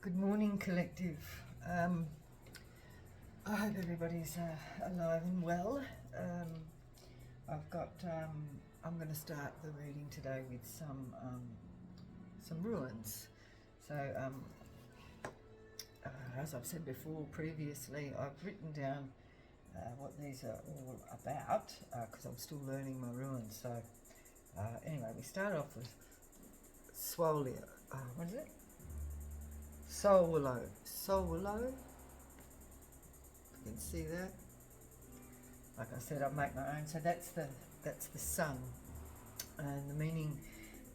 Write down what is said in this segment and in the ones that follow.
Good morning, collective. I hope everybody's alive and well. I've got. I'm going to start the reading today with some ruins. So, as I've said before, previously, I've written down what these are all about because I'm still learning my ruins. So, anyway, we start off with Swolia. What is it? Solo. You can see that. Like I said, I make my own. So that's the sun, and the meaning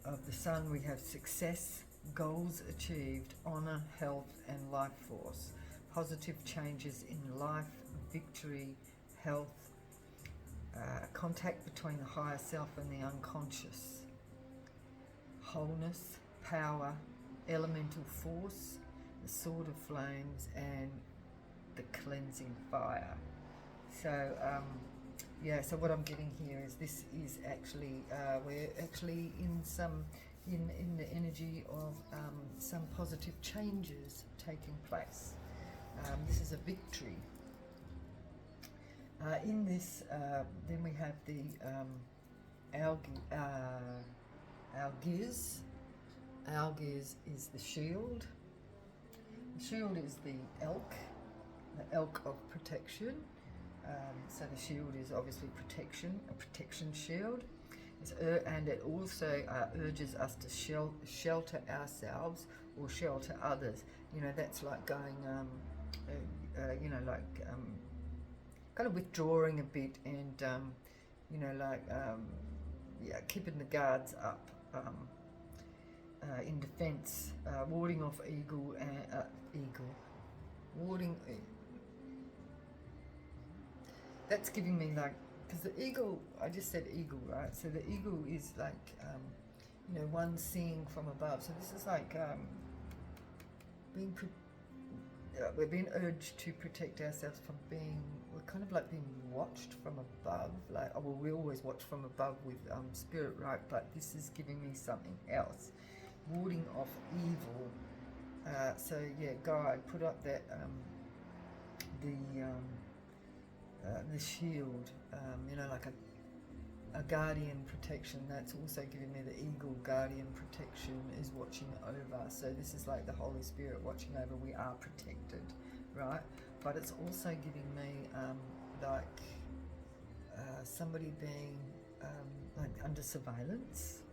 of the sun, we have success, goals achieved, honor, health, and life force, positive changes in life, victory, health, contact between the higher self and the unconscious, wholeness, power, elemental force, the sword of flames, and the cleansing fire. So so what I'm getting here is this is actually we're actually in the energy of some positive changes taking place. This is a victory. In this, then we have the algiz. Algiz is the shield. The shield is the elk of protection. So the shield is obviously protection, a protection shield. And it also urges us to shelter ourselves or shelter others. That's like going, kind of withdrawing a bit and, keeping the guards up. In defense, warding off warding. That's giving me because the eagle, I just said eagle, right? So the eagle is one seeing from above. So this is like we're being urged to protect ourselves from we're kind of like being watched from above. We always watch from above with spirit, right? But this is giving me something else. Warding off evil. God, put up that the shield. Like a guardian protection. That's also giving me the eagle. Guardian protection is watching over. So this is like the Holy Spirit watching over. We are protected, right? But it's also giving me somebody being under surveillance.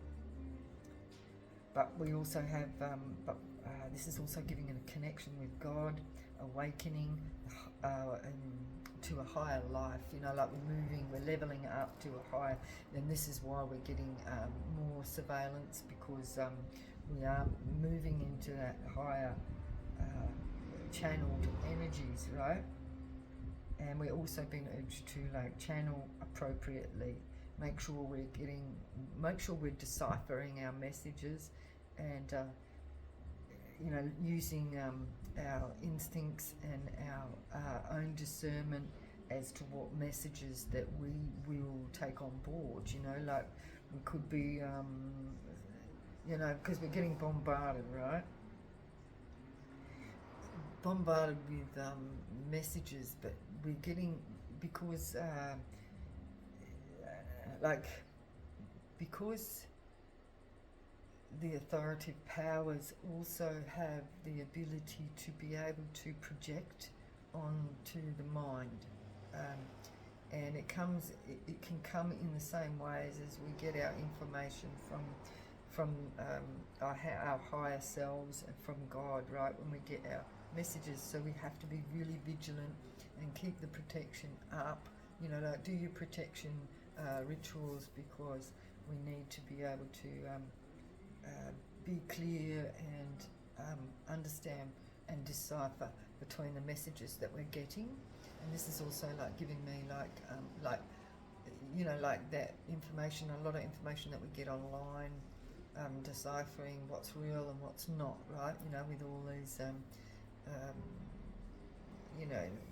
But we also have, this is also giving it a connection with God, awakening to a higher life. We're leveling up to a higher. And this is why we're getting more surveillance, because we are moving into that higher channeled energies, right? And we're also being urged to channel appropriately. Make sure we're deciphering our messages, and using our instincts and our own discernment as to what messages that we will take on board. We could be, because we're getting bombarded, right? Bombarded with messages, but we're getting because the authoritative powers also have the ability to be able to project onto the mind, and it can come in the same ways as we get our information from our higher selves and from God, right? When we get our messages, so we have to be really vigilant and keep the protection up. Do your protection rituals, because we need to be able to be clear and understand and decipher between the messages that we're getting. And this is also giving me that information, a lot of information that we get online, deciphering what's real and what's not, right? With all these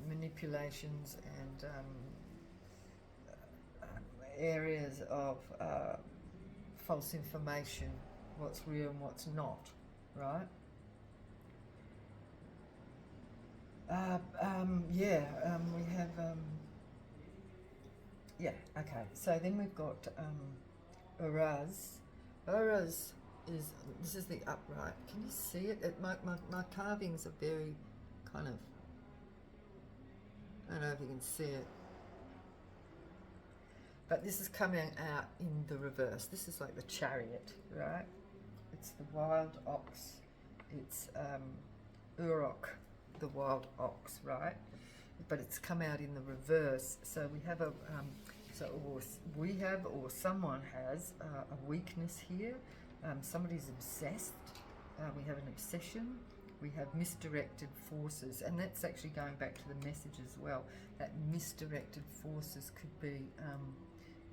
manipulations and areas of false information, what's real and what's not, right? We have, yeah, okay. So then we've got Uraz. Uraz is, this is the upright. Can you see it? My carvings are very kind of, I don't know if you can see it. But this is coming out in the reverse. This is like the chariot, right? It's the wild ox. It's Urok, the wild ox, right? But it's come out in the reverse. So we have or someone has a weakness here. Somebody's obsessed. We have an obsession. We have misdirected forces, and that's actually going back to the message as well. That misdirected forces could be,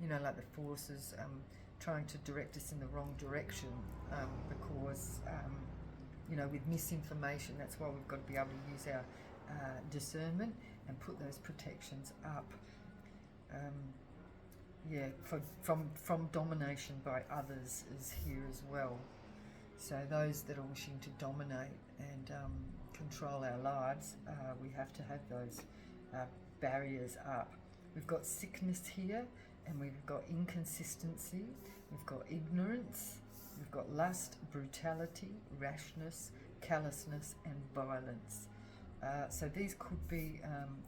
like the forces trying to direct us in the wrong direction because, with misinformation. That's why we've got to be able to use our discernment and put those protections up. From domination by others is here as well. So those that are wishing to dominate and control our lives, we have to have those barriers up. We've got sickness here, and we've got inconsistency, we've got ignorance, we've got lust, brutality, rashness, callousness, and violence. So these could be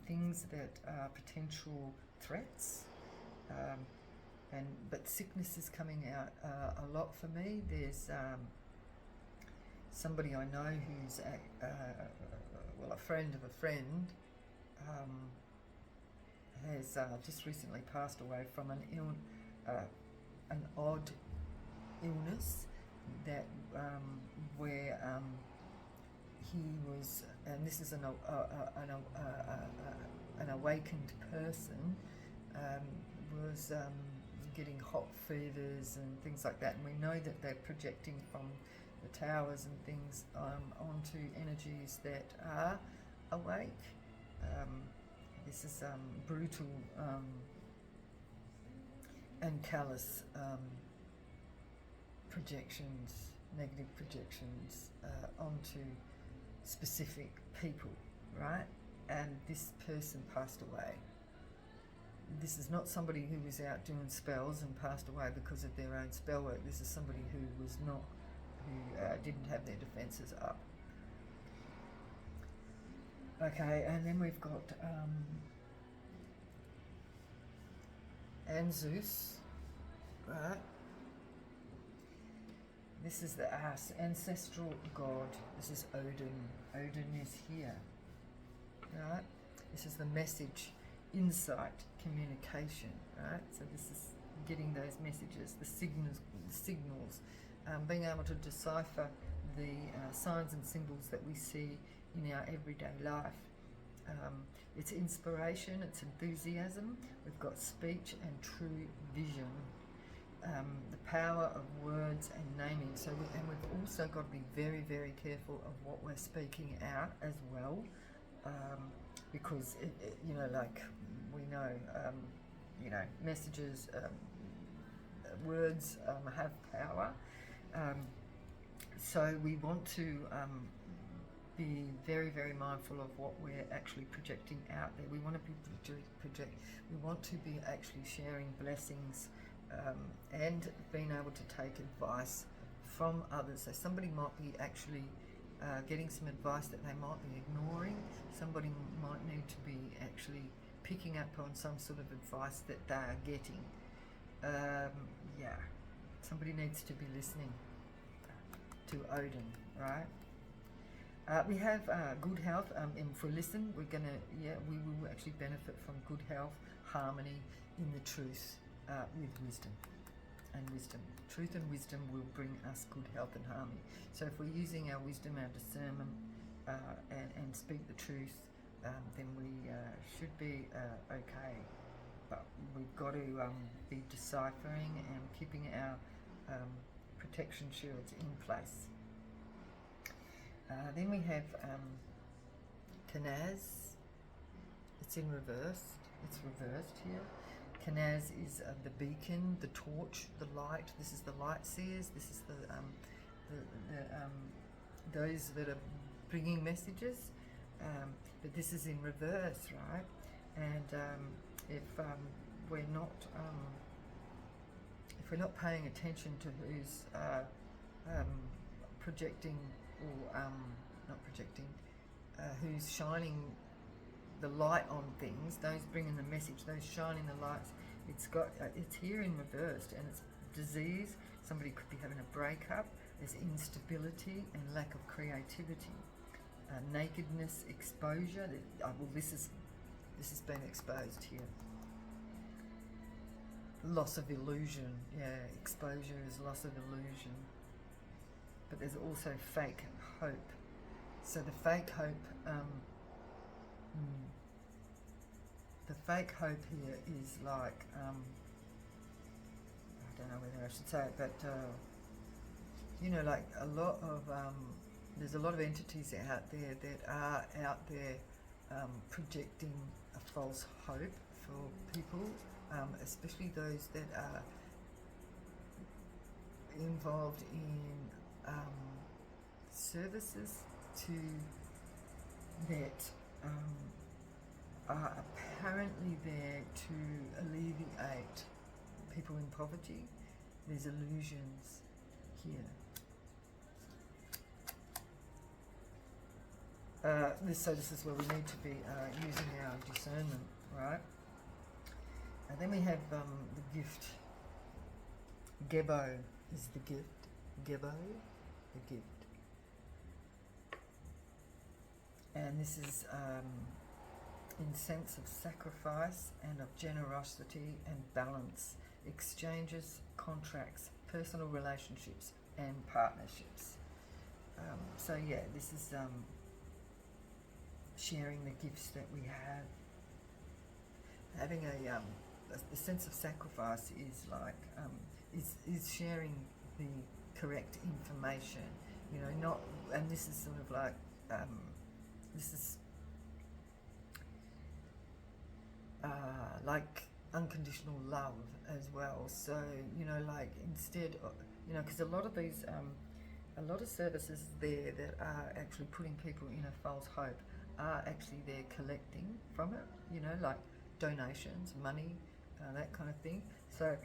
things that are potential threats. But sickness is coming out a lot for me. There's somebody I know who's a friend of a friend has just recently passed away from an odd illness that where he was, and this is an awakened person, was getting hot fevers and things like that, and we know that they're projecting from the towers and things onto energies that are awake. This is brutal and callous projections, negative projections onto specific people, right? And this person passed away. This is not somebody who was out doing spells and passed away because of their own spell work. This is somebody who was not, who didn't have their defences up. Okay, and then we've got Anzus, right? This is the ancestral god. This is Odin. Odin is here, right? This is the message, insight, communication, right? So this is getting those messages, the signals, being able to decipher the signs and symbols that we see in our everyday life. It's inspiration, it's enthusiasm. We've got speech and true vision. The power of words and naming. So we've also got to be very, very careful of what we're speaking out as well, because like we know, messages, words have power. So we want to be very, very mindful of what we're actually projecting out there. We want to be We want to be actually sharing blessings. And being able to take advice from others. So somebody might be actually getting some advice that they might be ignoring. Somebody might need to be actually picking up on some sort of advice that they are getting. Somebody needs to be listening to Odin, right? We have good health. If we listen, we will actually benefit from good health, harmony in the truth. With wisdom and wisdom. Truth and wisdom will bring us good health and harmony. So if we're using our wisdom, our discernment, and speak the truth, then we should be okay. But we've got to be deciphering and keeping our protection shields in place. Then we have Kanaz. It's in reverse. It's reversed here. Kanaz is the beacon, the torch, the light. This is the light seers. This is those that are bringing messages. but this is in reverse, right? And if we're not if we're not paying attention to who's projecting or not projecting, who's shining the light on things, those bringing the message, those shining the lights, it's here in reversed, and it's disease. Somebody could be having a breakup. There's instability and lack of creativity, nakedness, exposure. Well, this has been exposed here. Loss of illusion. Yeah, exposure is loss of illusion. But there's also fake hope. So the fake hope, the fake hope here is like, I don't know whether I should say it, but you know, like a lot of, there's a lot of entities out there that are out there projecting a false hope for people, especially those that are involved in services to that are apparently there to alleviate people in poverty. There's illusions here. So this is where we need to be using our discernment, right? And then we have the gift. Gebo is the gift. Gebo, the gift. And this is in sense of sacrifice and of generosity and balance, exchanges, contracts, personal relationships and partnerships. So yeah, this is sharing the gifts that we have. Having a sense of sacrifice is like is sharing the correct information. You know, not, and this is sort of like this is like unconditional love as well. So, you know, like instead of, you know, because a lot of these, a lot of services there that are actually putting people in a false hope are actually they're collecting from it, you know, like donations, money, that kind of thing. So,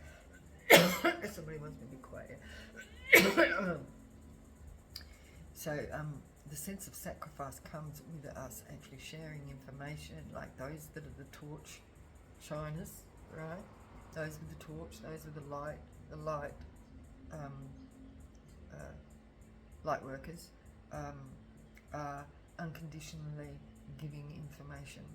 somebody wants me to be quiet. So, the sense of sacrifice comes with us actually sharing information, like those that are the torch shiners, right? Those with the torch, those with the light light workers, are unconditionally giving information,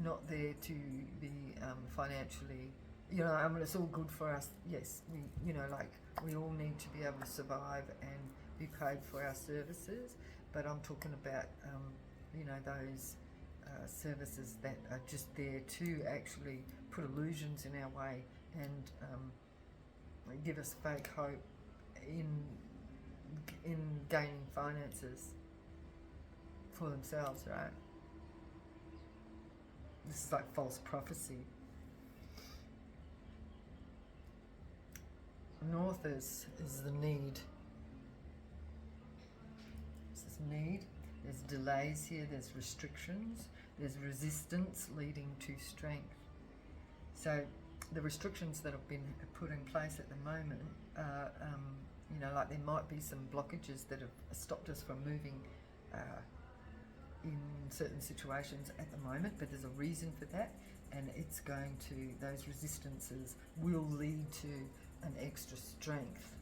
not there to be financially, you know, I mean, it's all good for us. Yes, we, you know, like we all need to be able to survive and be paid for our services, but I'm talking about, you know, those services that are just there to actually put illusions in our way and give us fake hope in gaining finances for themselves, right? This is like false prophecy. North is the need. This is need. There's delays here, there's restrictions, there's resistance leading to strength. So the restrictions that have been put in place at the moment are, you know, like there might be some blockages that have stopped us from moving in certain situations at the moment, but there's a reason for that, and it's going to, those resistances will lead to an extra strength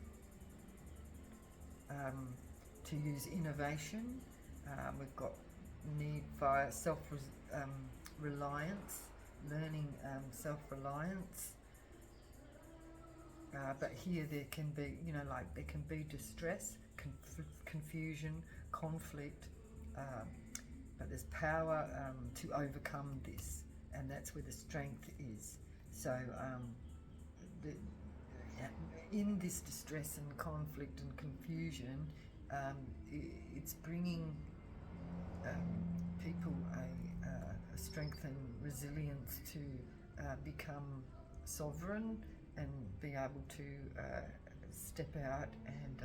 to use innovation. We've got need for self-reliance, learning self-reliance. But here there can be, you know, like there can be distress, confusion, conflict, but there's power to overcome this, and that's where the strength is. So in this distress and conflict and confusion, it's bringing people a strength and resilience to become sovereign and be able to step out and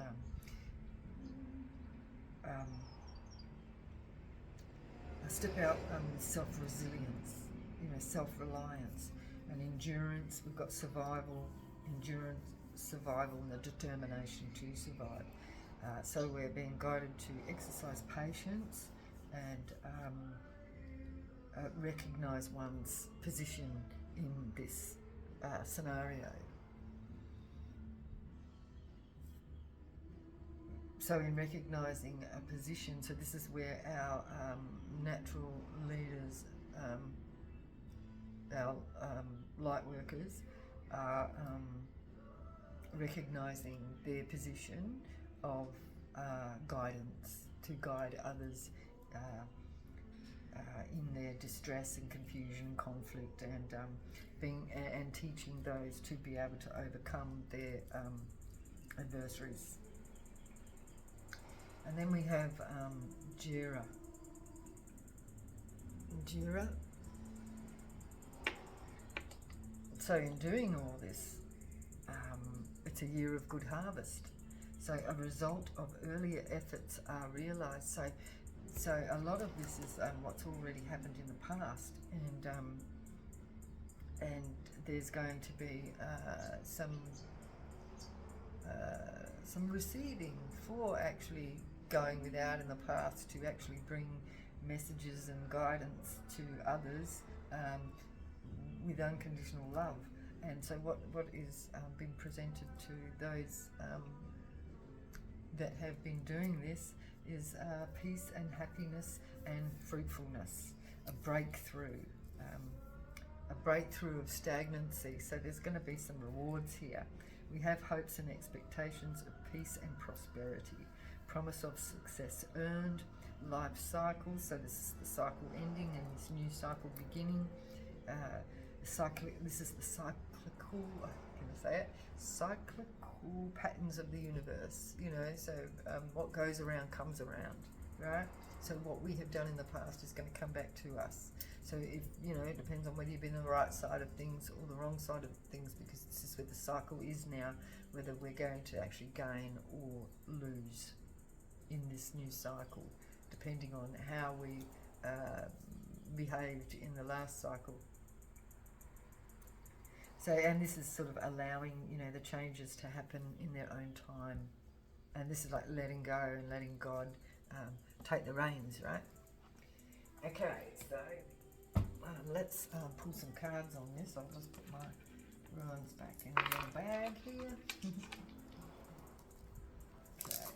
step out with self-resilience, you know, self-reliance and endurance. We've got survival, endurance, survival, and the determination to survive. So we're being guided to exercise patience and recognise one's position in this scenario. So in recognising a position, so this is where our natural leaders, our light workers are recognising their position of guidance to guide others in their distress and confusion, conflict, and and teaching those to be able to overcome their adversaries. And then we have Jira. So in doing all this, it's a year of good harvest. So a result of earlier efforts are realised. So a lot of this is what's already happened in the past, and there's going to be some receiving for actually going without in the past to actually bring messages and guidance to others with unconditional love. And so what is been presented to those that have been doing this is peace and happiness and fruitfulness, a breakthrough of stagnancy. So there's going to be some rewards here. We have hopes and expectations of peace and prosperity, promise of success earned, life cycles. So this is the cycle ending and this new cycle beginning. This is the cyclical, can I say it? Cyclical patterns of the universe, you know, so what goes around comes around, right? So what we have done in the past is going to come back to us. So if, you know, it depends on whether you've been on the right side of things or the wrong side of things, because this is where the cycle is now, whether we're going to actually gain or lose in this new cycle, depending on how we behaved in the last cycle. So, and this is sort of allowing, you know, the changes to happen in their own time. And this is like letting go and letting God take the reins, right? Okay, so let's pull some cards on this. I'll just put my runes back in the little bag here. Okay.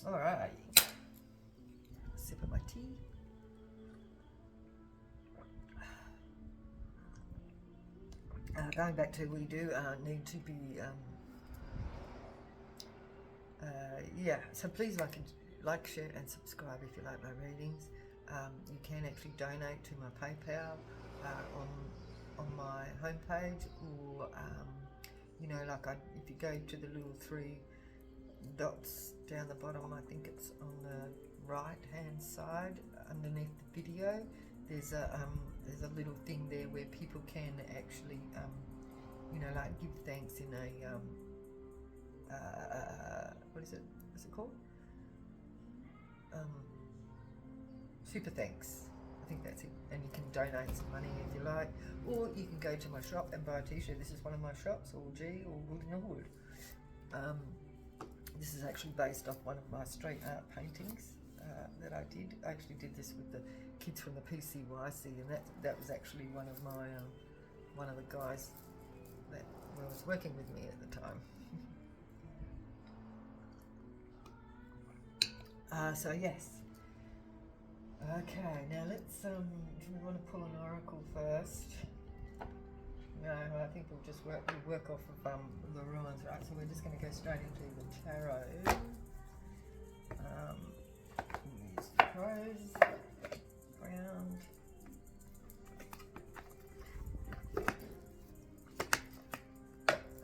All right. Sip of my tea. Going back to, we do need to be, so please like, share and subscribe if you like my readings. You can actually donate to my PayPal on my homepage, or, you know, like if you go to the little 3 dots down the bottom, I think it's on the right hand side underneath the video, there's a little thing there where people can actually you know, like give thanks in a what's it called, super thanks, I think that's it. And you can donate some money if you like, or you can go to my shop and buy a t-shirt. This is one of my shops, or G, or Wood in the Hood. This is actually based off one of my street art paintings that I did. I actually did this with the kids from the PCYC, and that was actually one of my one of the guys that was working with me at the time. So yes. Okay, now let's do we want to pull an oracle first? No, I think we'll just work off of the ruins, right? So we're just going to go straight into the tarot. Use the crows, ground.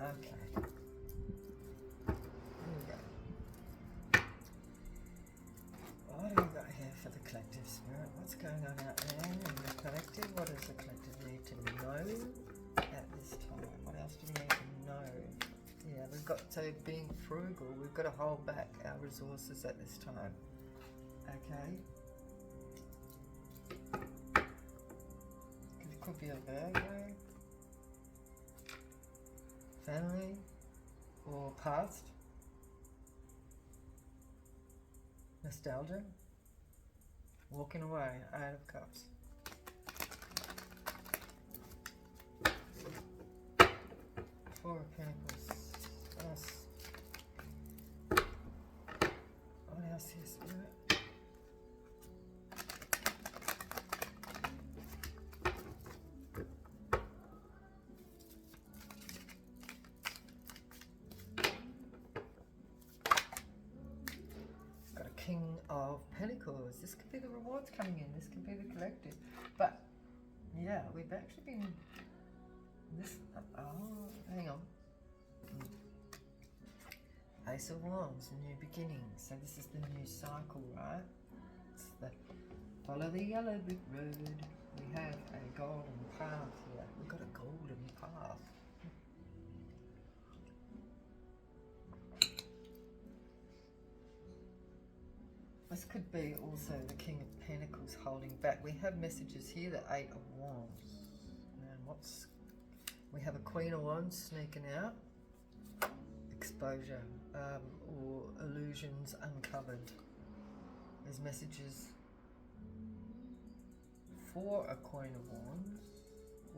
Okay. Here we go. What do we got here for the collective spirit? What's going on out there in the collective? What does the collective need to know at this time? What else do we need to know? Yeah, we've got, so being frugal, we've got to hold back our resources at this time. Okay? It could be a Virgo, family, or past. Nostalgia. Walking away, Eight of Cups. Four of Pentacles. Us. What else here, Spirit? Got a King of Pentacles. This could be the rewards coming in. This could be the collective. But yeah, we've actually been this. Oh, hang on. Ace of Wands, new beginning. So this is the new cycle, right? It's the follow the yellow brick road. We have a golden path here. We've got a golden path. This could be also the King of Pentacles holding back. We have messages here, the Eight of Wands. And we have a Queen of Wands sneaking out. Exposure or illusions uncovered. There's messages for a Queen of Wands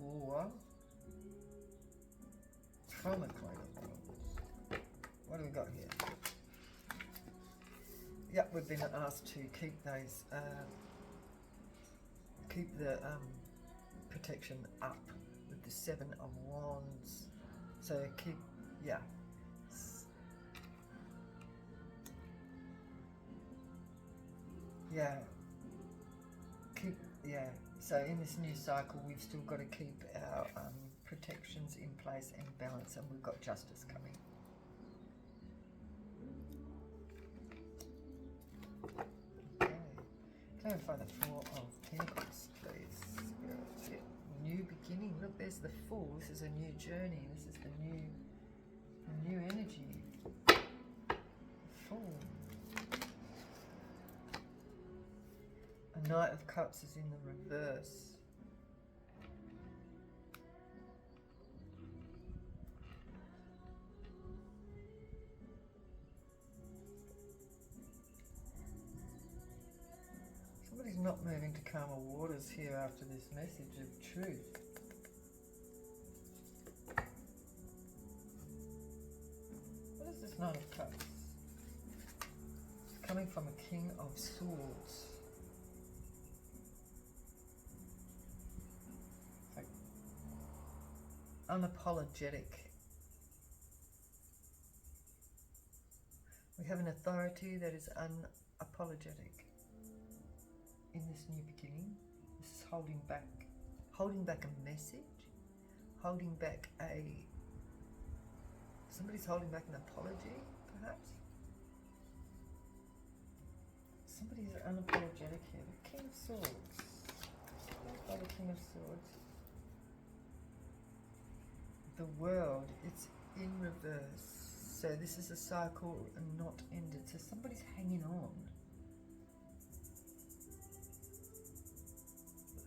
or from a Queen of Wands. What do we got here? Yep, we've been asked to keep those, keep the protection up with the Seven of Wands. So keep, yeah. Yeah, so in this new cycle we've still got to keep our protections in place and balance, and we've got justice coming. Okay, clarify the Four of Pentacles, please. Spirit. New beginning. Look, there's the Fool. This is a new journey. This is the new energy. Fool. Knight of Cups is in the reverse. Somebody's not moving to calmer waters here after this message of truth. What is this Knight of Cups? It's coming from a King of Swords. Unapologetic. We have an authority that is unapologetic in this new beginning. This is holding back a message, holding back somebody's holding back an apology, perhaps. Somebody's unapologetic here. The King of Swords. By the King of Swords. The World, it's in reverse. So this is a cycle and not ended. So somebody's hanging on.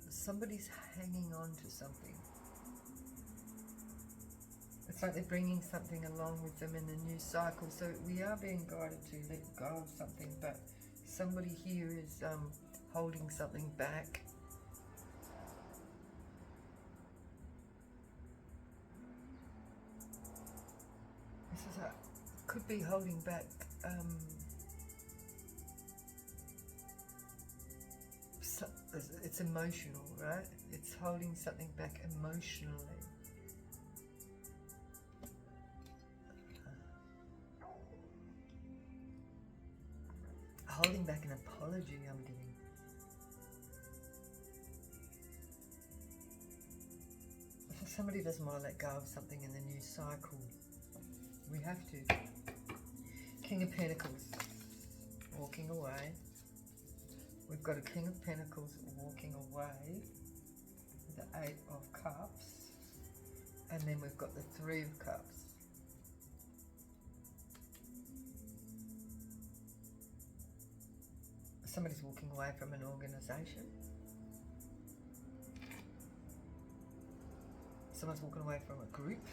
Somebody's hanging on to something. It's like they're bringing something along with them in the new cycle. So we are being guided to let go of something, but somebody here is holding something back. Could be holding back it's emotional, right? It's holding something back emotionally. Holding back an apology, I'm getting. If somebody doesn't want to let go of something in the new cycle, we have to. King of Pentacles, walking away. We've got a King of Pentacles walking away, the Eight of Cups, and then we've got the Three of Cups. Somebody's walking away from an organisation. Someone's walking away from a group.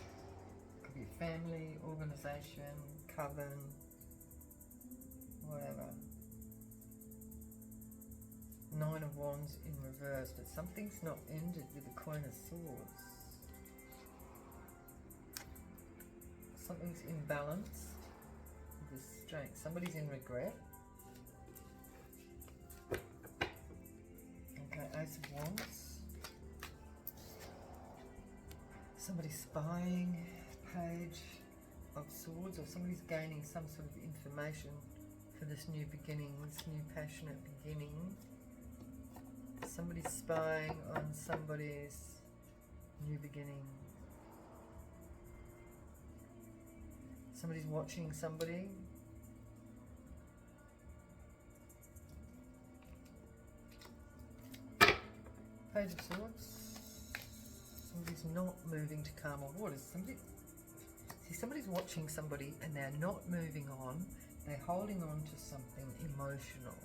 Could be a family, organisation, coven, whatever. Nine of Wands in reverse, but something's not ended with the Queen of Swords. Something's imbalanced with the Strength. Somebody's in regret. Okay, Ace of Wands. Somebody's spying. Page of Swords, or somebody's gaining some sort of information for this new beginning, this new passionate beginning. Somebody's spying on somebody's new beginning. Somebody's watching somebody. Page of Swords. Somebody's not moving to calmer waters. Somebody's watching somebody and they're not moving on. They're holding on to something emotional.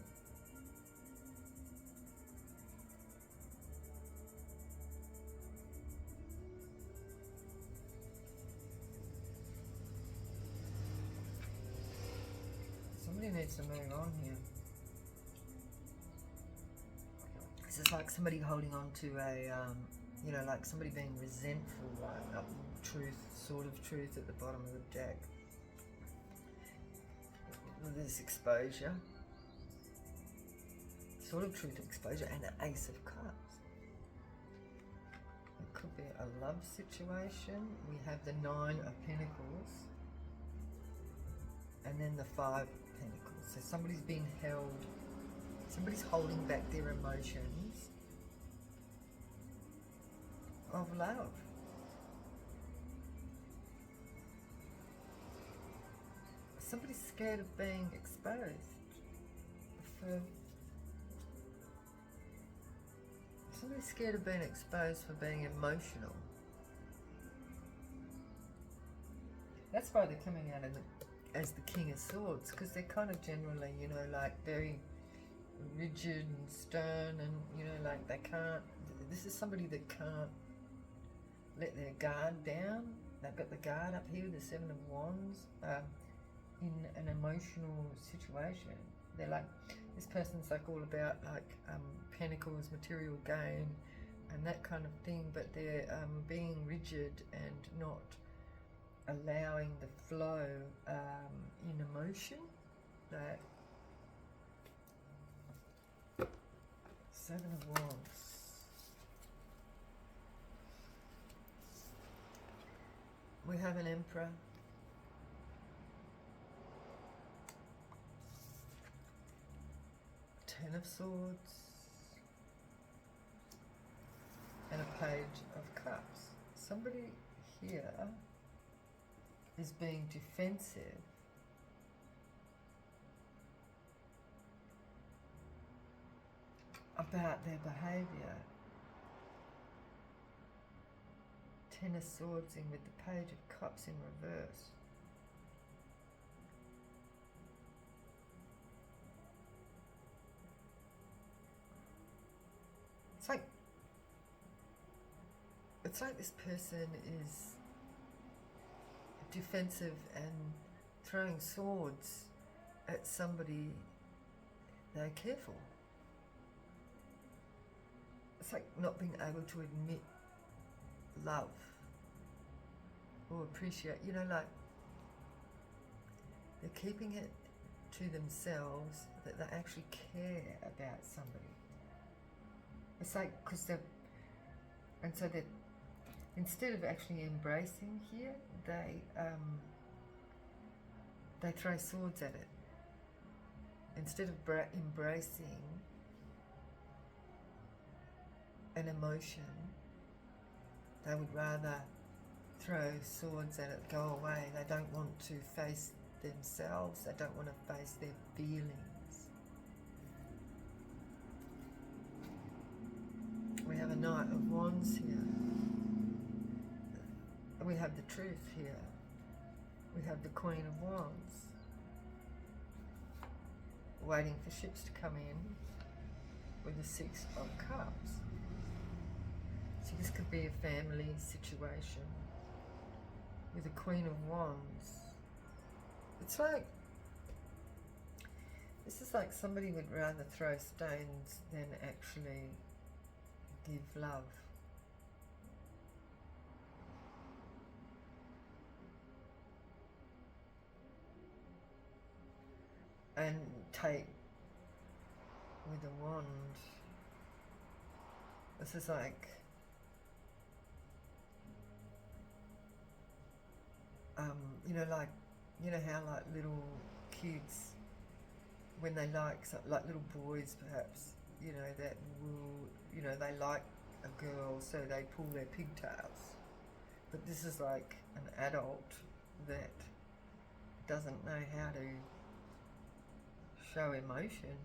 Somebody needs to move on here. This is like somebody holding on to a, you know, like somebody being resentful, like truth, sort of truth at the bottom of the deck. This exposure. Sort of truth, exposure, and an Ace of Cups. It could be a love situation. We have the Nine of Pentacles. And then the Five of Pentacles. So somebody's being held. Somebody's holding back their emotions of love. Somebody's scared of being exposed. Somebody's scared of being exposed for being emotional. That's why they're coming out as the King of Swords, because they're kind of generally, you know, like very rigid and stern, and, you know, like they can't, this is somebody that can't let their guard down. They've got the guard up here, the Seven of Wands, in an emotional situation. They're like, this person's like all about like pentacles, material gain, and that kind of thing, but they're being rigid and not allowing the flow in emotion. That Seven of Wands. We have an Emperor. Ten of Swords. And a Page of Cups. Somebody here is being defensive about their behaviour. Ten of Swords in with the Page of Cups in reverse. It's like this person is defensive and throwing swords at somebody they're careful. It's like not being able to admit love or appreciate, you know, like they're keeping it to themselves that they actually care about somebody. It's like, because they're, and so that instead of actually embracing here, they throw swords at it. Instead of embracing an emotion, they would rather throw swords at it, go away. They don't want to face themselves. They don't want to face their feelings. We have a Knight of Wands here. We have the Truth here. We have the Queen of Wands. waiting for ships to come in with the Six of Cups. So this could be a family situation with the Queen of Wands. It's like, this is like somebody would rather throw stones than actually give love. And take with a wand. This is like like how like little kids, when they like little boys perhaps, that will, they like a girl, so they pull their pigtails. But this is like an adult that doesn't know how to show emotion.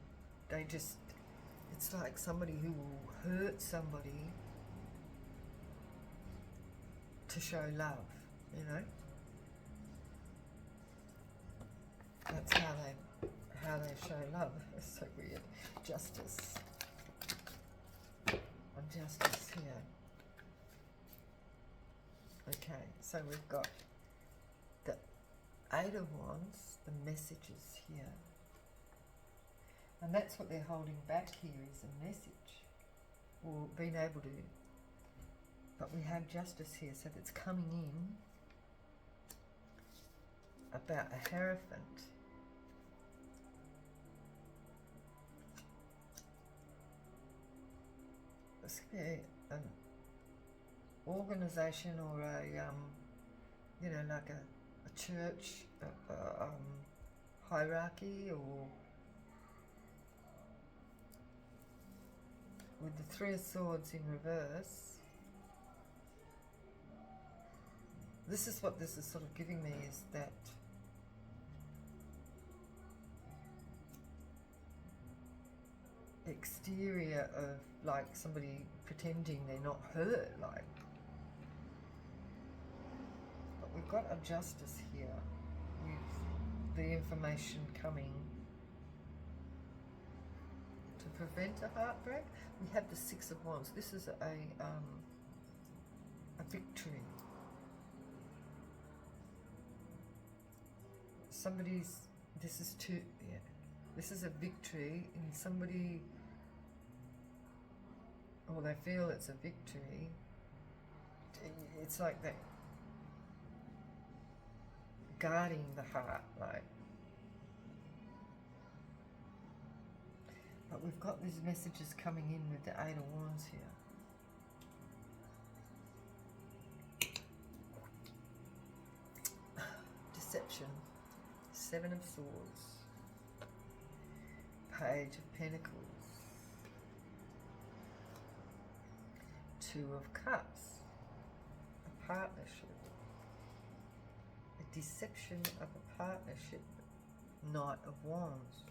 It's like somebody who will hurt somebody to show love, That's how they show love. It's so weird. Justice. On justice here. Okay, so we've got the Eight of Wands, the messages here. And that's what they're holding back here, is a message, or being able to. But we have justice here, so that's coming in about a Hierophant. This could be an organisation or like a church hierarchy, or with the Three of Swords in reverse. This is what this is sort of giving me, is that exterior of like somebody pretending they're not hurt, like. But we've got a Justice here with the information coming to prevent a heartbreak. We have the Six of Wands. This is a victory. This is a victory in somebody, or they feel it's a victory. It's like that, guarding the heart, like. But we've got these messages coming in with the Eight of Wands here. Deception. Seven of Swords. Page of Pentacles. Two of Cups. A partnership. A deception of a partnership. Knight of Wands.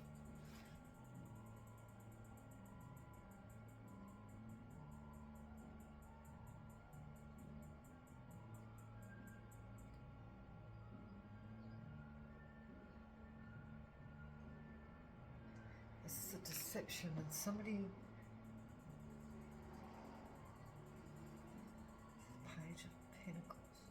Deception, and somebody, Page of Pentacles,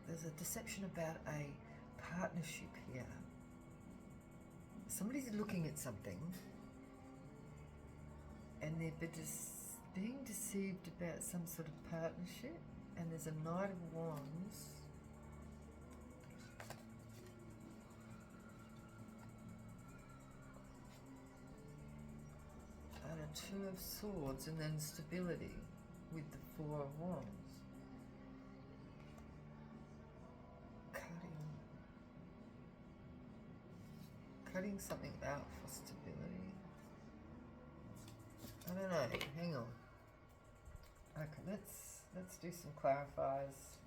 there's a deception about a partnership here. Somebody's looking at something and they're being deceived about some sort of partnership, and there's a Knight of Wands. Two of Swords, and then stability with the Four of Wands. Cutting something out for stability. I don't know. Hang on. Okay, let's do some clarifiers.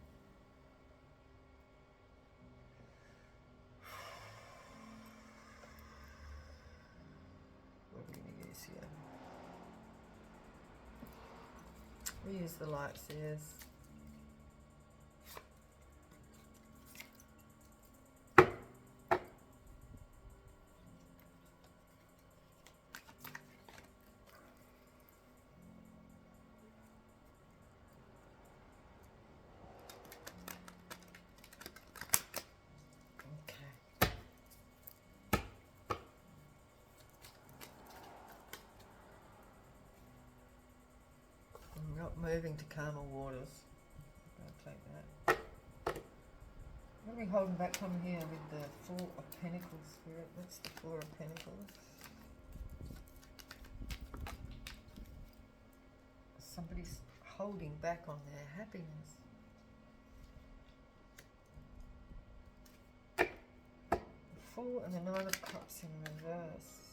What are we going to use here? We use the light seers. not moving to calmer waters. I'll take that. What are we holding back from here with the Four of Pentacles, Spirit? What's the Four of Pentacles? Somebody's holding back on their happiness. Four and the Nine of Cups in reverse.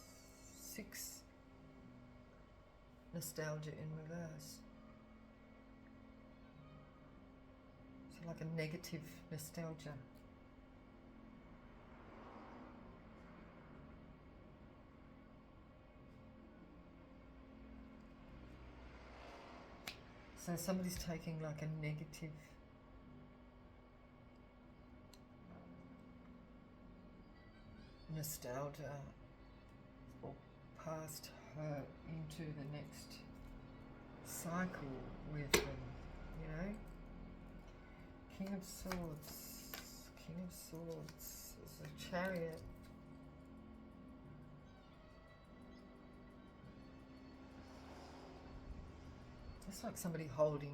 6, nostalgia in reverse. So like a negative nostalgia. So somebody's taking like a negative nostalgia or past hurt into the next cycle with them, you know? King of Swords, King of Swords, there's a Chariot. It's like somebody holding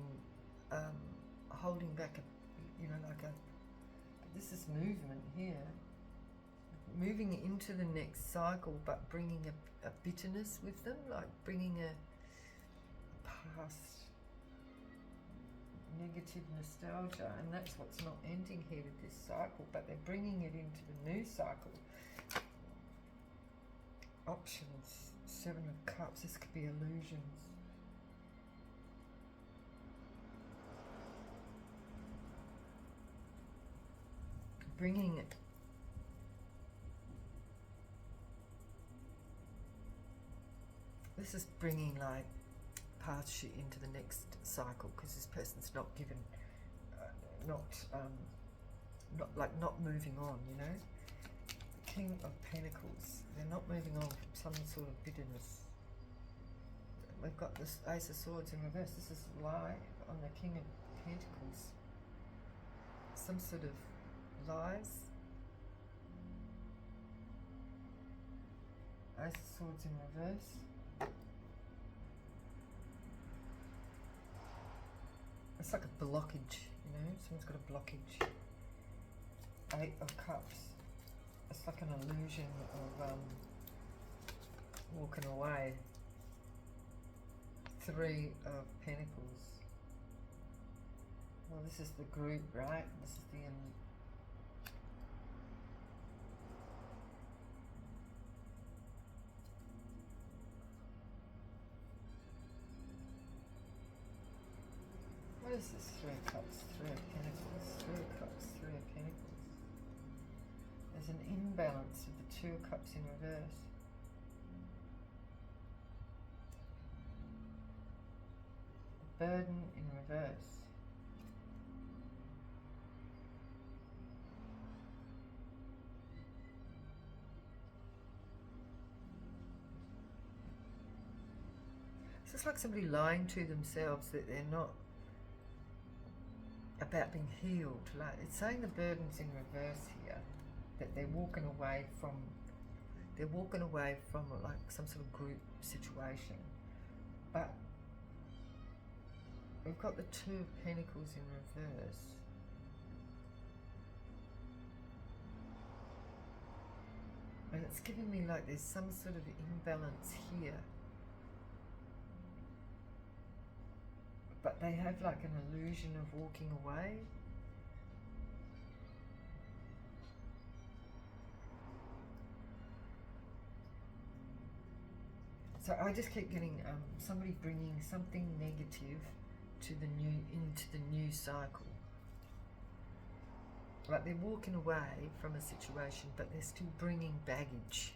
back a, you know, like a, this is movement here. Moving into the next cycle, but bringing a bitterness with them, like bringing a past negative nostalgia, and that's what's not ending here with this cycle, but they're bringing it into the new cycle. Options, Seven of Cups, this could be illusions. Bringing it. This is bringing like past shit into the next cycle because this person's not given, not moving on, you know. King of Pentacles, they're not moving on from some sort of bitterness. We've got this Ace of Swords in reverse. This is lie on the King of Pentacles. Some sort of lies. Ace of Swords in reverse. It's like a blockage, you know, someone's got a blockage. Eight of Cups. It's like an illusion of walking away. Three of Pentacles. Well, this is the group, right? This is the what is this? Three of Cups, Three of Pentacles, Three of Cups, Three of Pentacles. There's an imbalance of the Two of Cups in reverse. Burden in reverse. It's just like somebody lying to themselves that they're not about being healed. Like it's saying the burden's in reverse here, that they're walking away from like some sort of group situation. But we've got the Two of Pentacles in reverse. And it's giving me like there's some sort of imbalance here. But they have like an illusion of walking away. So I just keep getting somebody bringing something negative to into the new cycle. Like they're walking away from a situation, but they're still bringing baggage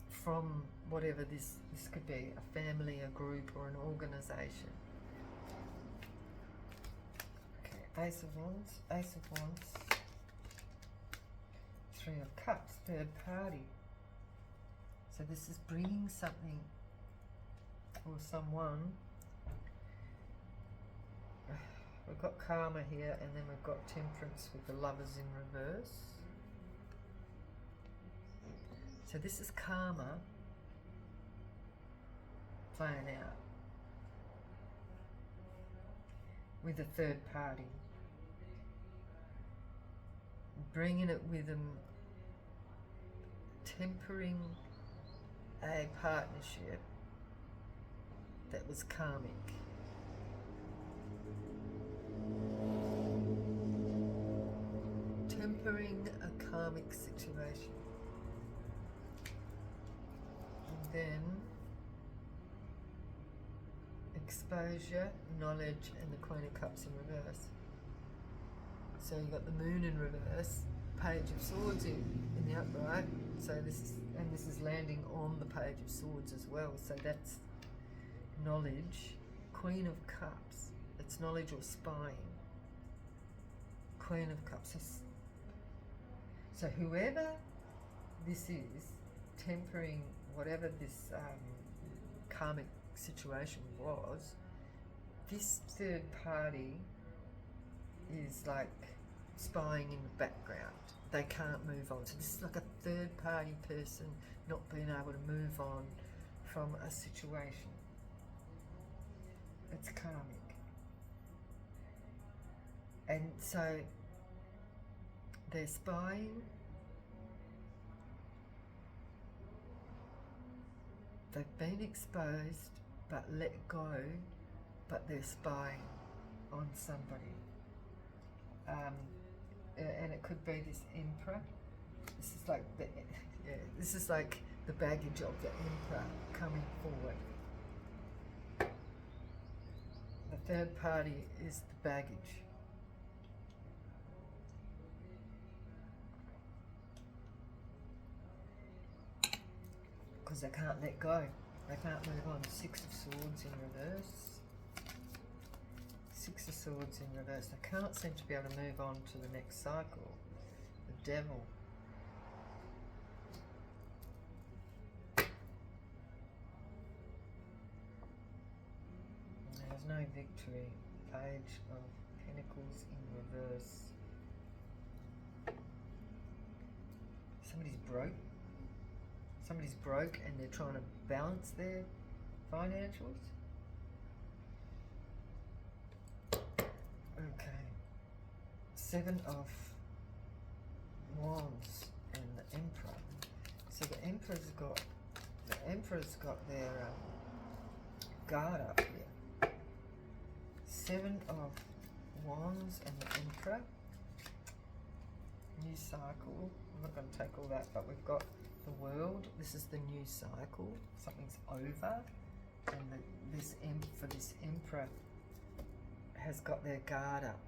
from whatever this could be, a family, a group, or an organization. Okay, Ace of Wands, Ace of Wands, Three of Cups, third party. So this is bringing something or someone. We've got Karma here, and then we've got Temperance with the Lovers in reverse. So this is karma playing out. with a third party, bringing it with them, tempering a partnership that was karmic. Tempering a karmic situation. And then exposure, knowledge, and the Queen of Cups in reverse. So you've got the Moon in reverse, Page of Swords in the upright. So this is landing on the Page of Swords as well. So that's knowledge. Queen of Cups. It's knowledge or spying. Queen of Cups. So whoever this is, tempering whatever this karmic situation was, this third party is like spying in the background. They can't move on. So this is like a third party person not being able to move on from a situation. It's karmic. And so they're spying. They've been exposed but let go, but they're spying on somebody. And it could be this Emperor. This is like this is like the baggage of the Emperor coming forward. The third party is the baggage. Because they can't let go. They can't move on. Six of Swords in reverse. Six of Swords in reverse. They can't seem to be able to move on to the next cycle. The Devil. There's no victory. Page of Pentacles in reverse. Somebody's broke. Somebody's broke and they're trying to balance their financials. Okay. Seven of Wands and the Emperor. So the Emperor's got their guard up here. Seven of Wands and the Emperor. New cycle. I'm not going to take all that, but we've got the World. This is the new cycle. Something's over, and this Emperor has got their guard up.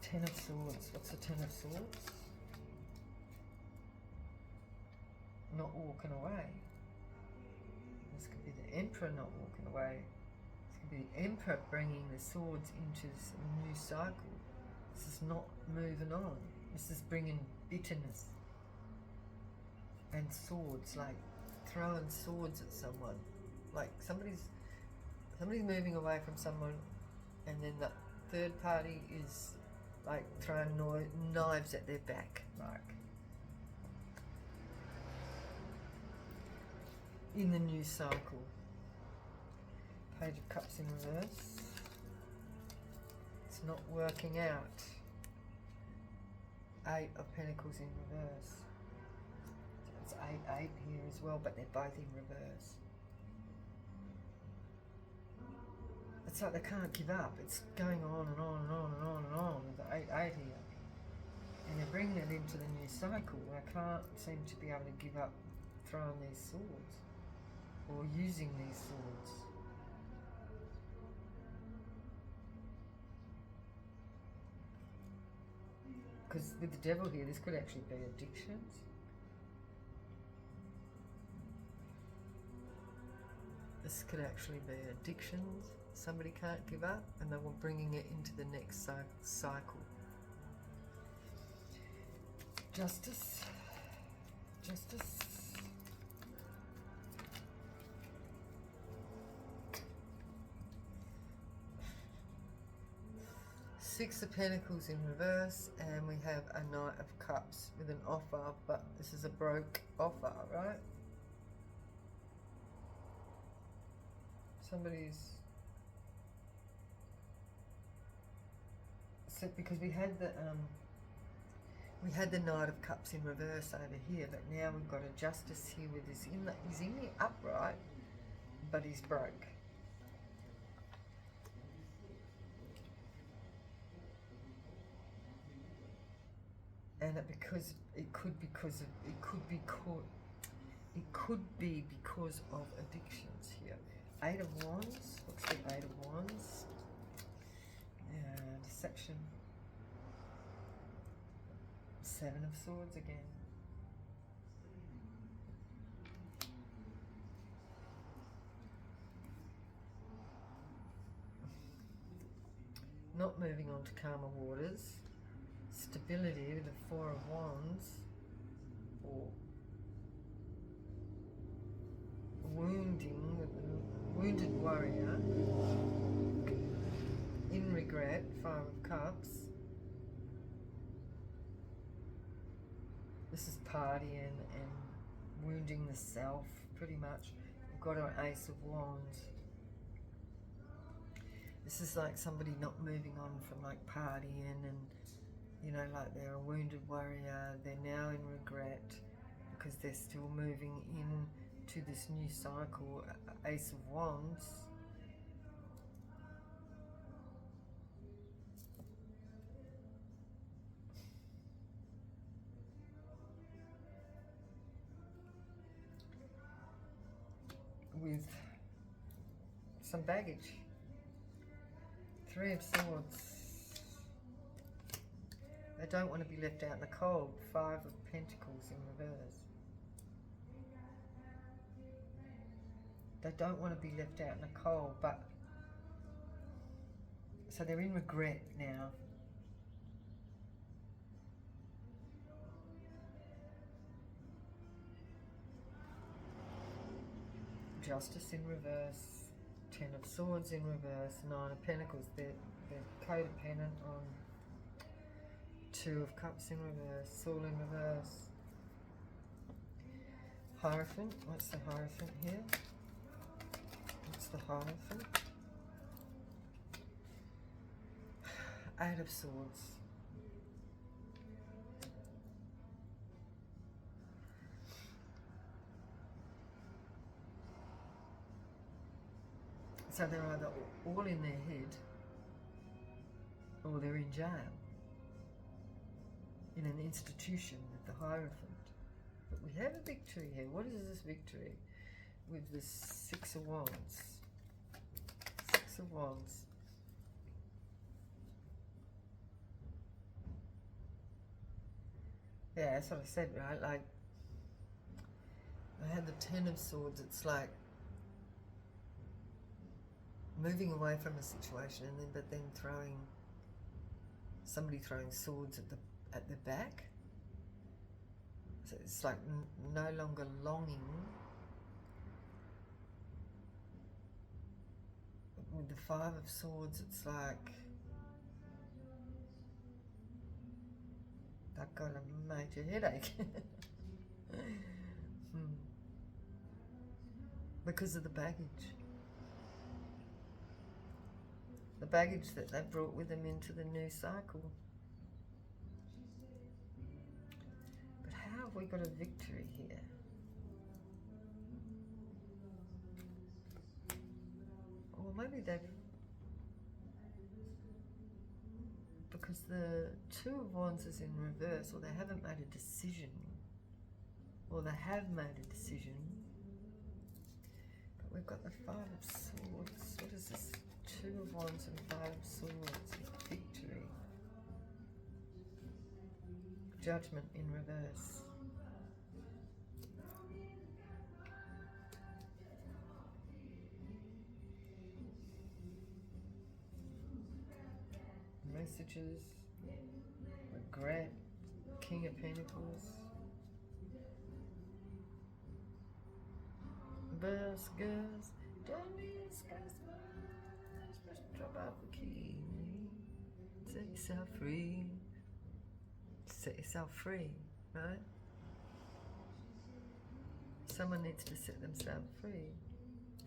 Ten of Swords. What's the Ten of Swords? Not walking away. This could be the Emperor not walking away. This could be the Emperor bringing the swords into this new cycle. This is not moving on. This is bringing bitterness. And swords, like throwing swords at someone. Like somebody's moving away from someone, and then the third party is like throwing knives at their back, like in the new cycle. Page of Cups in reverse. It's not working out. Eight of Pentacles in reverse. It's 8-8 here as well, but they're both in reverse. It's like they can't give up. It's going on and on and on and on and on with the 8-8 here. And they're bringing it into the new cycle. They can't seem to be able to give up throwing these swords or using these swords. Because with the Devil here, this could actually be addictions. This could actually be addictions. Somebody can't give up, and they were bringing it into the next cycle. Justice. Justice. Six of Pentacles in reverse, and we have a Knight of Cups with an offer, but this is a broke offer, right? Somebody's So because we had the Knight of Cups in reverse over here, but now we've got a Justice here with he's in the upright, but he's broke. And it could be because of addictions here. Eight of Wands. What's the Eight of Wands? Deception. Seven of Swords again. Not moving on to calmer waters. Stability with the Four of Wands. Or wounding with the wounded warrior. In regret, Five of Cups. This is partying and wounding the self, pretty much. We've got our Ace of Wands. This is like somebody not moving on from like partying and, you know, like they're a wounded warrior. They're now in regret because they're still moving in to this new cycle. Ace of Wands. With some baggage. Three of Swords. They don't want to be left out in the cold. Five of Pentacles in reverse. They don't want to be left out in the cold, but so they're in regret now. Justice in reverse, Ten of Swords in reverse, Nine of Pentacles. They're codependent on Two of Cups in reverse, Soul in reverse. Hierophant, what's the Hierophant here? What's the Hierophant? Eight of Swords. So they're either all in their head or they're in jail, in an institution with the Hierophant. But we have a victory here. What is this victory? With the Six of Wands. Six of Wands. Yeah, that's what I said, right? Like, I had the Ten of Swords. It's like moving away from a situation, and then somebody throwing swords at the back. So it's like no longer longing. With the Five of Swords, it's like I've got a major headache. Because of the baggage. The baggage that they brought with them into the new cycle. But how have we got a victory here? Or maybe they've... Because the Two of Wands is in reverse, or they haven't made a decision. Or they have made a decision. But we've got the Five of Swords. What is this? Two of Wands and Five of Swords. Victory. Judgment in reverse. Messages. Regret. King of Pentacles. Burst girls. Don't discuss. Drop out the key. Set yourself free. Set yourself free, right? Someone needs to set themselves free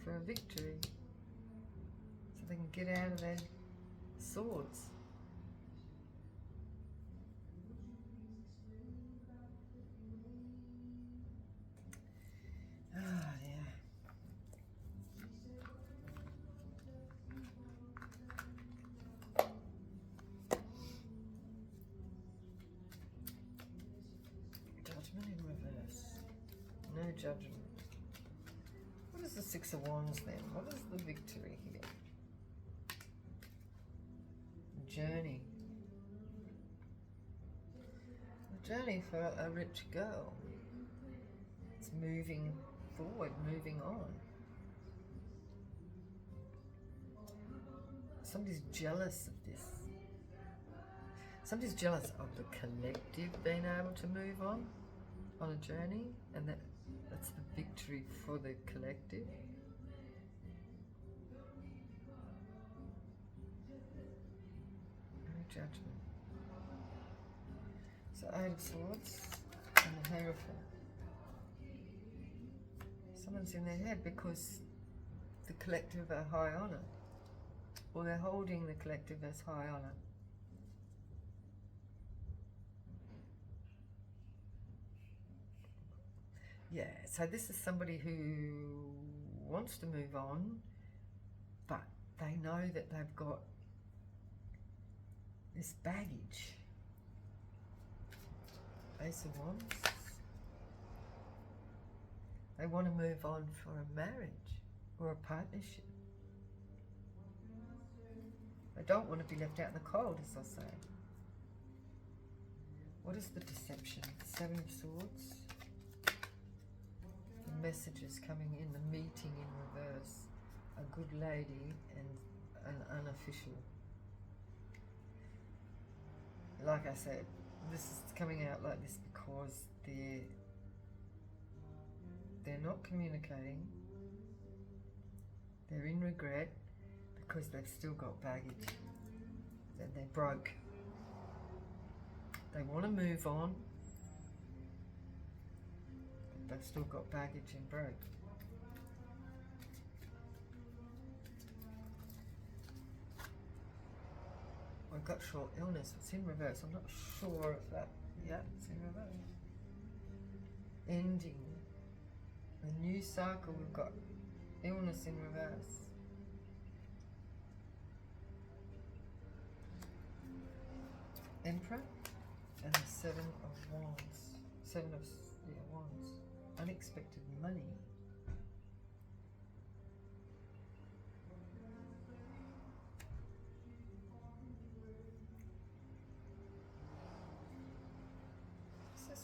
for a victory, so they can get out of their swords. Ah, yeah. Judgment in reverse. No judgment. What is the Six of Wands then? What is the victory here? Journey. A journey for a rich girl. It's moving forward, moving on. Somebody's jealous of this. Somebody's jealous of the collective being able to move on a journey, and that's the victory for the collective. No judgment. So Eight of Swords and the Hierophant. Someone's in their head because the collective are high honour, or they're holding the collective as high honour. Yeah, so this is somebody who wants to move on, but they know that they've got this baggage. Ace of Wands. They want to move on for a marriage or a partnership. They don't want to be left out in the cold, as I say. What is the deception? Seven of Swords. The messages coming in, the meeting in reverse. A good lady and an unofficial. Like I said, this is coming out like this because they're not communicating. They're in regret because they've still got baggage. They're broke. They want to move on, but they've still got baggage and broke. I've got short illness. It's in reverse. I'm not sure if that... Yeah, it's in reverse. Ending. A new cycle. We've got illness in reverse. Emperor. And the Seven of Wands. Seven of Wands. Unexpected money.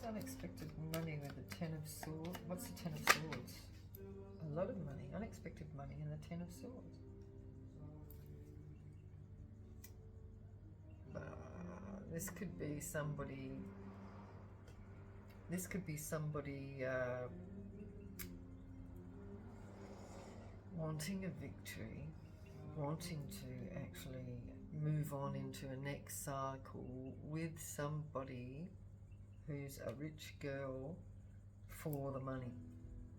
Unexpected money with the Ten of Swords. What's the Ten of Swords? A lot of money. Unexpected money in the Ten of Swords. This could be somebody... This could be somebody wanting a victory, wanting to actually move on into a next cycle with somebody who's a rich girl for the money,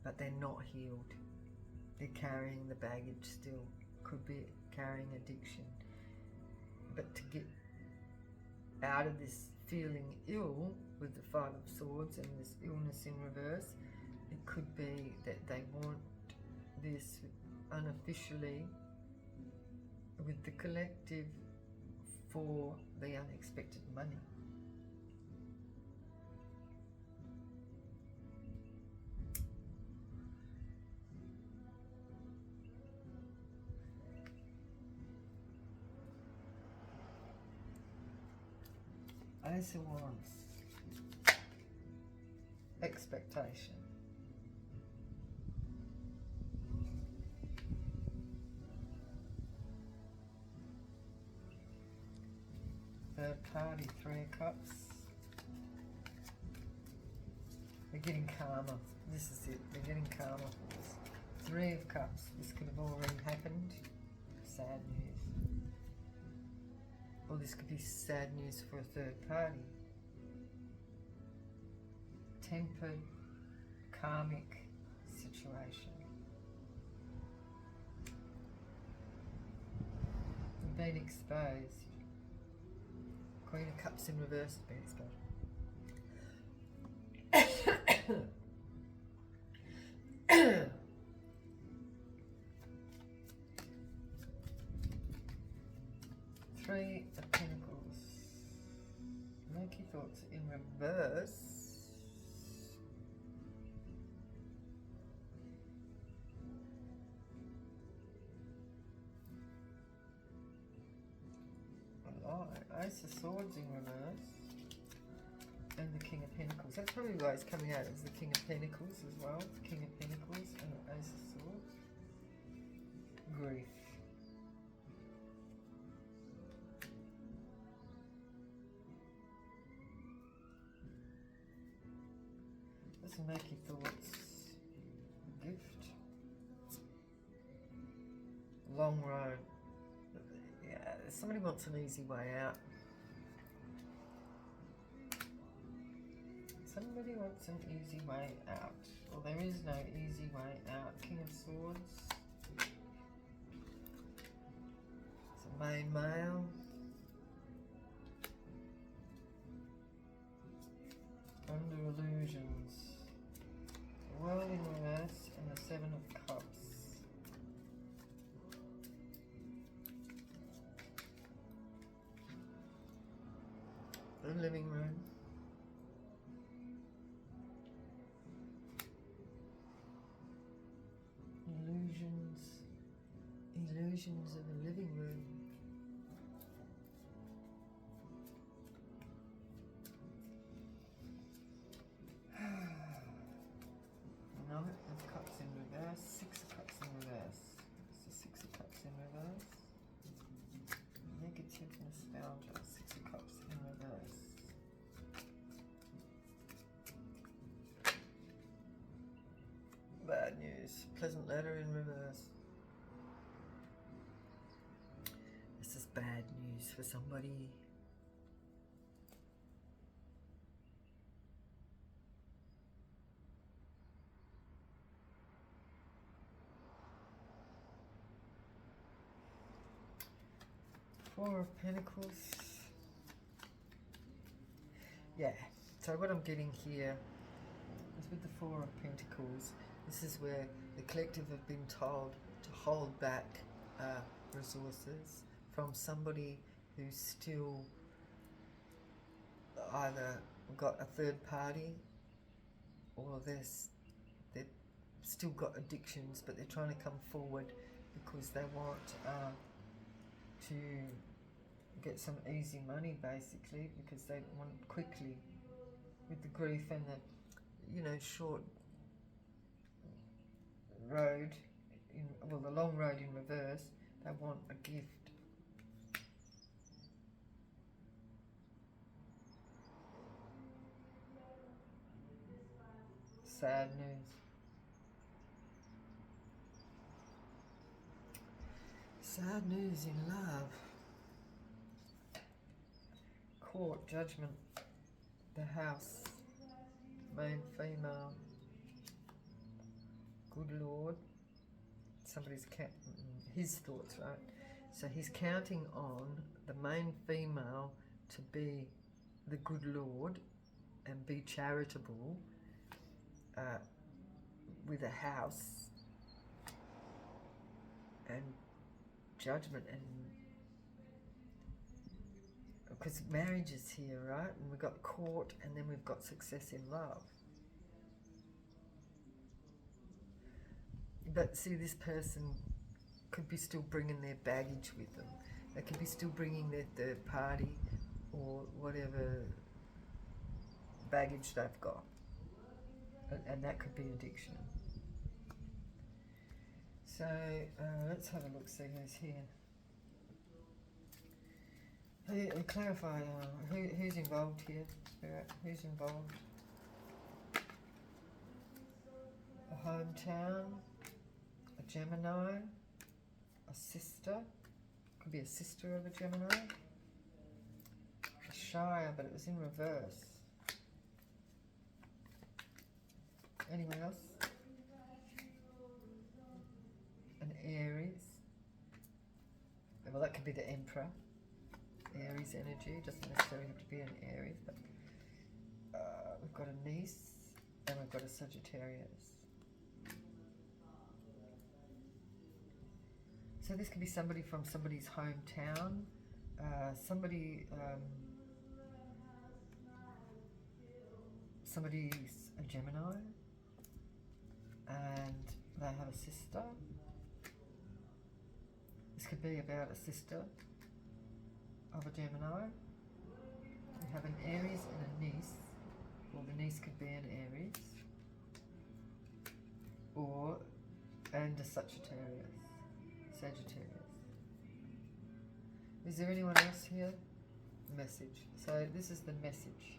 but they're not healed. They're carrying the baggage still. Could be carrying addiction. But to get out of this feeling ill with the Five of Swords and this illness in reverse, it could be that they want this unofficially with the collective for the unexpected money. Ace of Wands. Expectation. Third party, Three of Cups. They're getting calmer. This is it. They're getting calmer for this. Three of Cups. This could have already happened. Sad news. Or this could be sad news for a third party. Tempered, karmic situation. You've been exposed. Queen of Cups in reverse has been exposed. Three of Pentacles. Murky thoughts in reverse. Ace of Swords in reverse. And the King of Pentacles. That's probably why it's coming out as the King of Pentacles as well. The King of Pentacles and the Ace of Swords. Grief. Let's make your thoughts. Gift. Long road. Yeah, somebody wants an easy way out. Somebody wants an easy way out. Well, there is no easy way out. King of Swords. It's a main male. Under illusions. The World in reverse and the Seven of Cups. The living room. Illusions of a living room. No, of Cups in reverse. Six of Cups in reverse. It's the Six of Cups in reverse. Negative nostalgia. Six of Cups in reverse. Bad news. Pleasant letter in reverse. This is bad news for somebody. Four of Pentacles. Yeah, so what I'm getting here is with the Four of Pentacles, this is where the collective have been told to hold back resources from somebody who's still either got a third party or they've still got addictions, but they're trying to come forward because they want to get some easy money, basically, because they want quickly, with the grief and the, you know, short road, well, the long road in reverse, they want a gift. Sad news. Sad news in love. Court, judgment, the house, main female, good Lord. Somebody's his thoughts, right? So he's counting on the main female to be the good Lord and be charitable with a house and judgment, and because marriage is here, right? And we've got court, and then we've got success in love. But see, this person could be still bringing their baggage with them. They could be still bringing their third party or whatever baggage they've got. And that could be addiction. So let's have a look, see who's here. Clarify who's involved here. Who's involved? A hometown, a Gemini, a sister. Could be a sister of a Gemini. A Shire, but it was in reverse. Anyone else? An Aries. Well, that could be the Emperor. Aries energy, doesn't necessarily have to be an Aries, but we've got a niece and we've got a Sagittarius. So this could be somebody from somebody's hometown somebody's a Gemini and they have a sister. This could be about a sister of a Gemini. We have an Aries and a niece, or the niece could be an Aries, and a Sagittarius. Is there anyone else here? Message. So this is the message.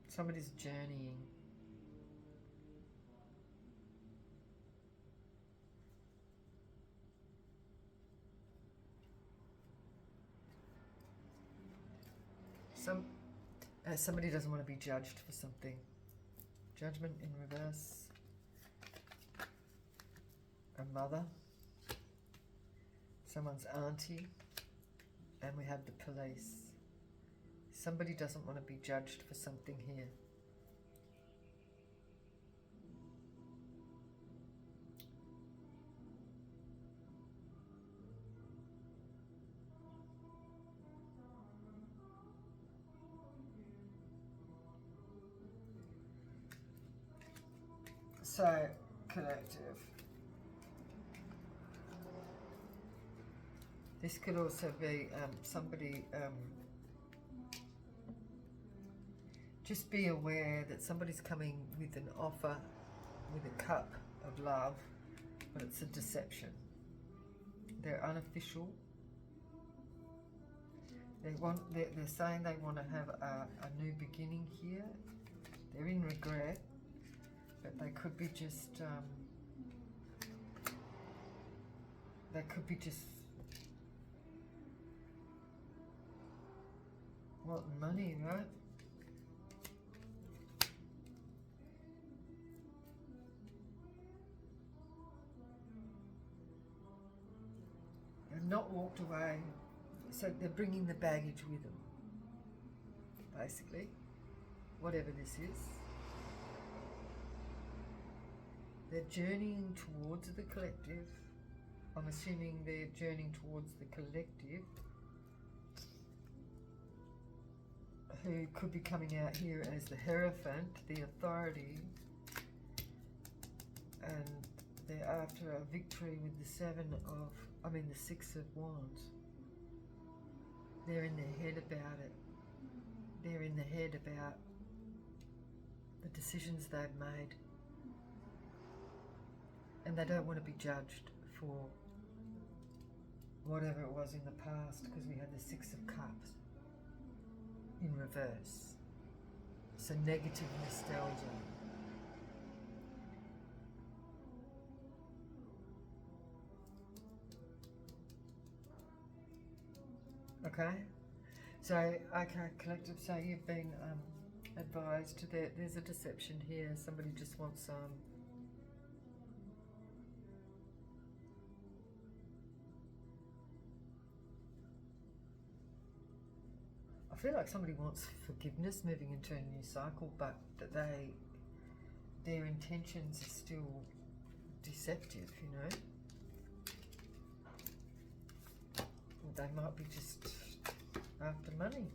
Somebody's journeying. Somebody doesn't want to be judged for something. Judgment in reverse. A mother. Someone's auntie. And we have the police. Somebody doesn't want to be judged for something here. So, collective. This could also be somebody, just be aware that somebody's coming with an offer, with a cup of love, but it's a deception. They're unofficial. They're saying they want to have a new beginning here. They're in regret. But they could be just, wanting money, right? They've not walked away, so they're bringing the baggage with them, basically, whatever this is. They're journeying towards the collective. I'm assuming they're journeying towards the collective, who could be coming out here as the Hierophant, the authority, and they're after a victory with the the Six of Wands. They're in their head about it. They're in their head about the decisions they've made. And they don't want to be judged for whatever it was in the past, because we had the Six of Cups in reverse. So negative nostalgia. Okay? So, okay, collective, so you've been advised that there's a deception here. Somebody just wants I feel like somebody wants forgiveness moving into a new cycle, but that their intentions are still deceptive, you know. Or they might be just after money.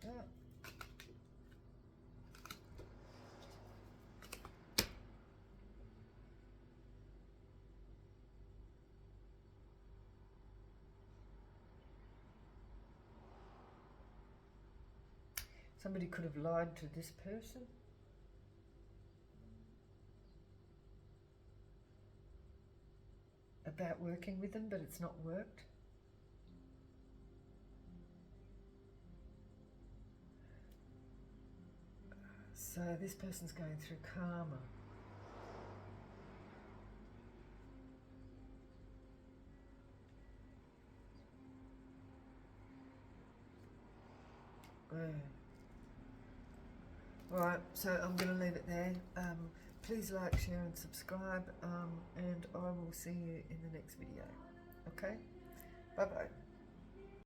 Yeah. Somebody could have lied to this person. About working with them, but it's not worked. So this person's going through karma. Alright, so I'm going to leave it there. Please like, share and subscribe, and I will see you in the next video. Okay? Bye-bye.